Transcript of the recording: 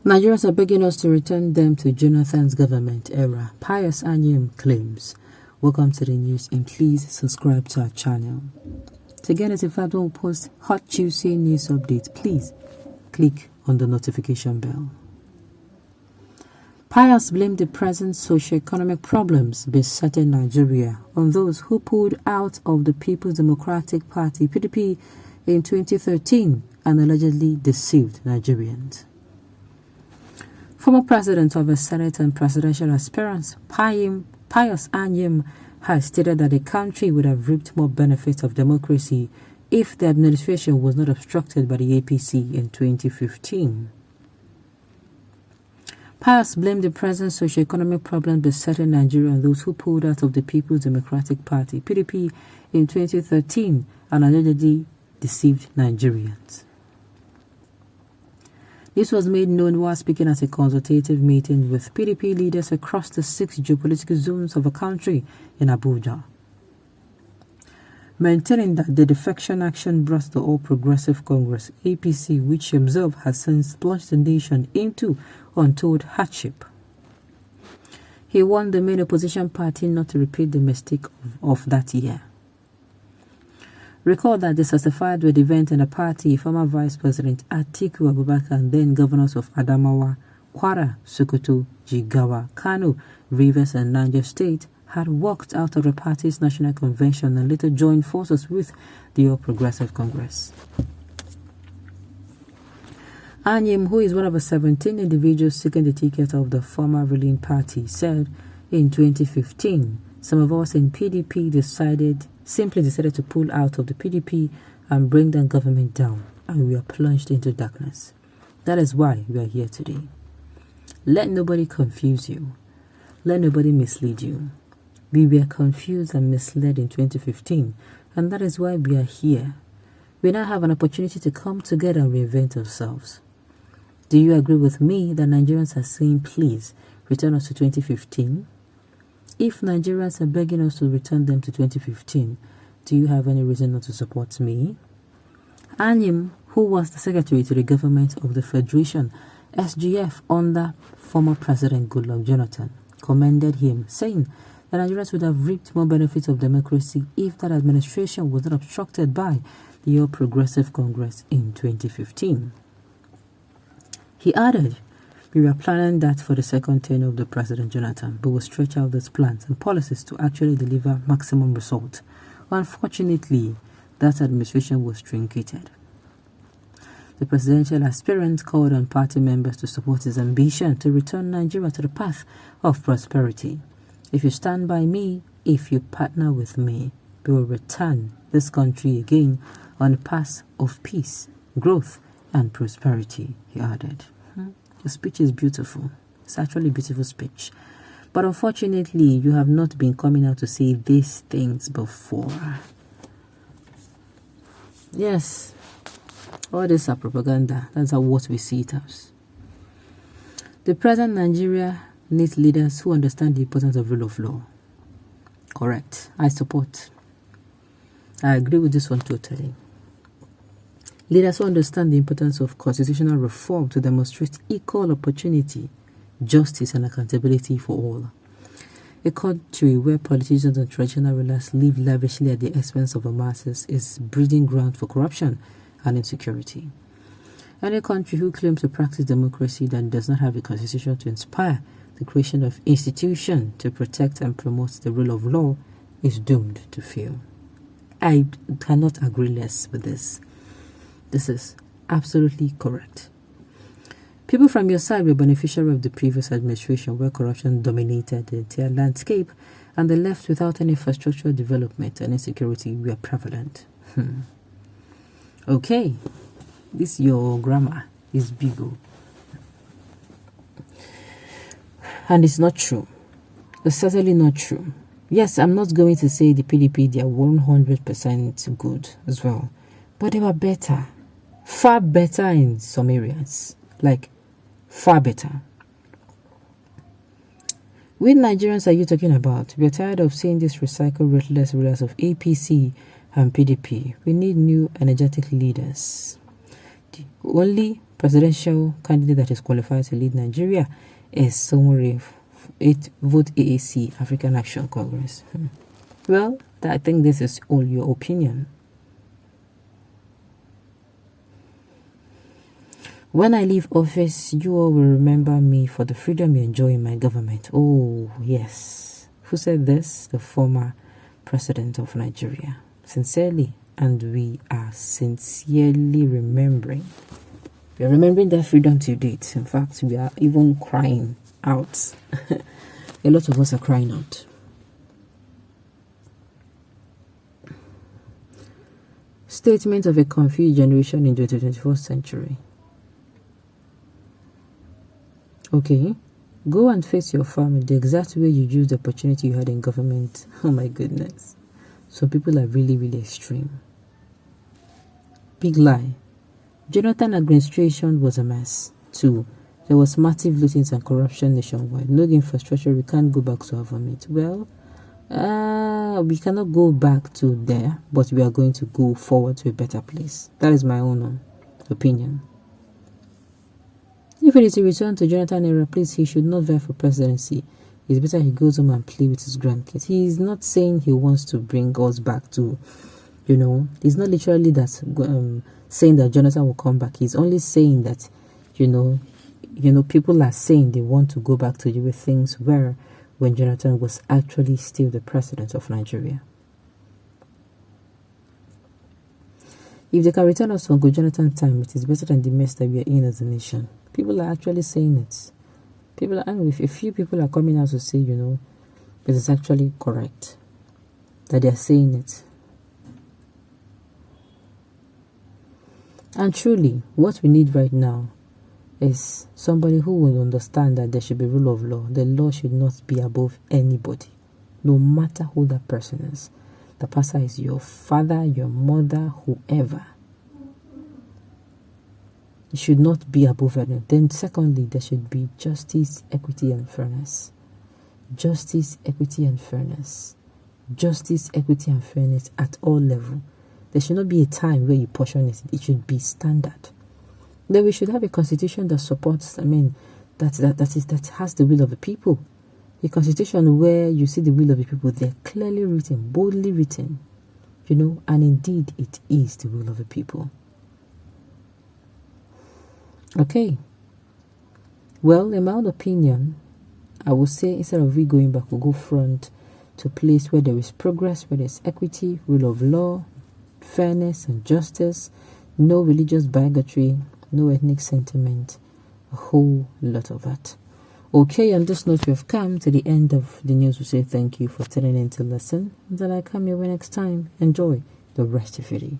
Nigerians are begging us to return them to Jonathan's government era, Pius Anyim claims. Welcome to the news, and please subscribe to our channel. To get notified when we post hot, juicy news updates, please click on the notification bell. Pius blamed the present socio-economic problems besetting Nigeria on those who pulled out of the People's Democratic Party (PDP) in 2013 and allegedly deceived Nigerians. Former president of the Senate and presidential aspirants, Pius Anyim, has stated that the country would have reaped more benefits of democracy if the administration was not obstructed by the APC in 2015. Pius blamed the present socio-economic problems besetting Nigeria on those who pulled out of the People's Democratic Party (PDP) in 2013 and allegedly deceived Nigerians. This was made known while speaking at a consultative meeting with PDP leaders across the 6 geopolitical zones of the country in Abuja. Maintaining that the defection action brought the All Progressive Congress (APC), which he observed has since plunged the nation into untold hardship. He warned the main opposition party not to repeat the mistake of that year. Recall that dissatisfied with the event in the party, former Vice President Atiku Abubakar and then governors of Adamawa, Kwara, Sokoto, Jigawa, Kano, Rivers and Niger State had walked out of the party's national convention and later joined forces with the All Progressive Congress. Anyim, who is one of the 17 individuals seeking the ticket of the former ruling party, said in 2015, some of us in PDP simply decided to pull out of the PDP and bring the government down, and we are plunged into darkness. That is why we are here today. Let nobody confuse you. Let nobody mislead you. We were confused and misled in 2015, and that is why we are here. We now have an opportunity to come together and reinvent ourselves. Do you agree with me that Nigerians are saying, please, return us to 2015? If Nigerians are begging us to return them to 2015, do you have any reason not to support me? Anyim, who was the secretary to the government of the Federation, SGF, under former President Goodluck Jonathan, commended him, saying that Nigerians would have reaped more benefits of democracy if that administration was not obstructed by the All Progressive Congress in 2015. He added, we were planning that for the second tenure of the President Jonathan, but will stretch out these plans and policies to actually deliver maximum result. Unfortunately, that administration was truncated. The presidential aspirant called on party members to support his ambition to return Nigeria to the path of prosperity. If you stand by me, if you partner with me, we will return this country again on the path of peace, growth, and prosperity, he added. The speech is beautiful. It's actually a beautiful speech. But unfortunately, you have not been coming out to say these things before. Yes, all this are propaganda. That's what we see it as. The present Nigeria needs leaders who understand the importance of rule of law. Correct. I support. I agree with this one totally. Leaders who understand the importance of constitutional reform to demonstrate equal opportunity, justice, and accountability for all. A country where politicians and traditional rulers live lavishly at the expense of the masses is breeding ground for corruption and insecurity. Any country who claims to practice democracy that does not have a constitution to inspire the creation of institutions to protect and promote the rule of law is doomed to fail. I cannot agree less with this. This is absolutely correct. People from your side were beneficiary of the previous administration where corruption dominated the entire landscape and the left without any infrastructural development and insecurity were prevalent. Okay, this your grammar is big. And it's not true. It's certainly not true. Yes, I'm not going to say the PDP, they are 100% good as well. But they were better. Far better in some areas. Like, far better. Which Nigerians are you talking about? We are tired of seeing these recycled, ruthless rulers of APC and PDP. We need new, energetic leaders. The only presidential candidate that is qualified to lead Nigeria is Somore, vote AAC, African Action Congress. Well, I think this is all your opinion. When I leave office, you all will remember me for the freedom you enjoy in my government. Oh, yes. Who said this? The former president of Nigeria. Sincerely, and we are sincerely remembering. We are remembering that freedom to date. In fact, we are even crying out. A lot of us are crying out. Statement of a confused generation in the 21st century. Okay, go and face your family the exact way you used the opportunity you had in government. Oh my goodness. Some people are really, really extreme. Big lie. Jonathan administration was a mess. 2. There was massive lootings and corruption nationwide. No infrastructure, we can't go back to our vomit. Well, we cannot go back to there, but we are going to go forward to a better place. That is my own opinion. If it is a return to Jonathan era, please, he should not vie for presidency. It's better he goes home and play with his grandkids. He is not saying he wants to bring us back to, he's not literally that saying that Jonathan will come back. He's only saying that, people are saying they want to go back to the way things were when Jonathan was actually still the president of Nigeria. If they can return us to Uncle Jonathan's time, it is better than the mess that we are in as a nation. People are actually saying it. A few people are coming out to say, it is actually correct that they are saying it. And truly, what we need right now is somebody who will understand that there should be rule of law. The law should not be above anybody, no matter who that person is. The pastor is your father, your mother, whoever. It should not be above anyone. Then secondly, there should be justice, equity, and fairness. Justice, equity, and fairness. Justice, equity, and fairness at all levels. There should not be a time where you portion it. It should be standard. Then we should have a constitution that supports, that has the will of the people. A constitution where you see the will of the people, they're clearly written, boldly written, and indeed it is the will of the people. Okay. Well, in my own opinion, I would say instead of we going back, we'll go front to a place where there is progress, where there's equity, rule of law, fairness and justice, no religious bigotry, no ethnic sentiment, a whole lot of that. Okay, on this note, we have come to the end of the news. We say thank you for tuning in to listen. Until I come your way next time, enjoy the rest of your day.